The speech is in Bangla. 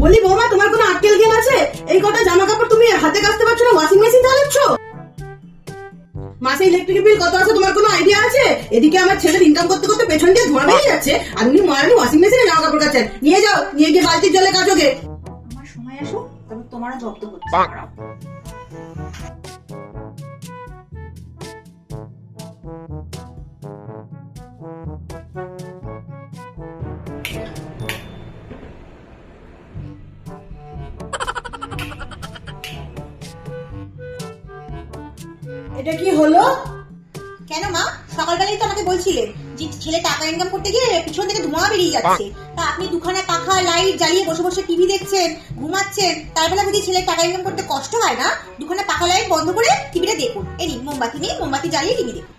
বলি বৌমা, তোমার কোনো আক্কেল জ্ঞান আছে? এই কটা জামা কাপড় তুমি হাতে কাচতে পারছো না, ওয়াশিং মেশিন চালাচ্ছ? মাসে ইলেকট্রিক বিল কত আছে তোমার কোনো আইডিয়া আছে? এদিকে আমার ছেলের ইনকাম করতে করতে পেছন দিয়ে ধোঁয়া বেরিয়ে যাচ্ছে, আর উনি মহারানি ওয়াশিং মেশিনে জামা কাপড় কাচেন। নিয়ে যাও, নিয়ে গিয়ে বালতির জলে কাচো গে। আমার সময় আসুক, তবে তোমারও জব্দ হচ্ছে। এটা কি হলো? কেন মা, সকালবেলায় তো আমাকে বলছিলেন যে ছেলে টাকা ইনকাম করতে গিয়ে পিছন থেকে ধোঁয়া বেরিয়ে যাচ্ছে, তা আপনি দুখানা পাখা লাইট জ্বালিয়ে বসে বসে টিভি দেখছেন, ঘুমাচ্ছেন, তার বেলা যদি ছেলে টাকা ইনকাম করতে কষ্ট হয় না, দুখানা পাখা লাইট বন্ধ করে টিভিটা দেখুন। এই নিন মোমবাতি নিয়ে মোমবাতি জ্বালিয়ে টিভি দেখুন।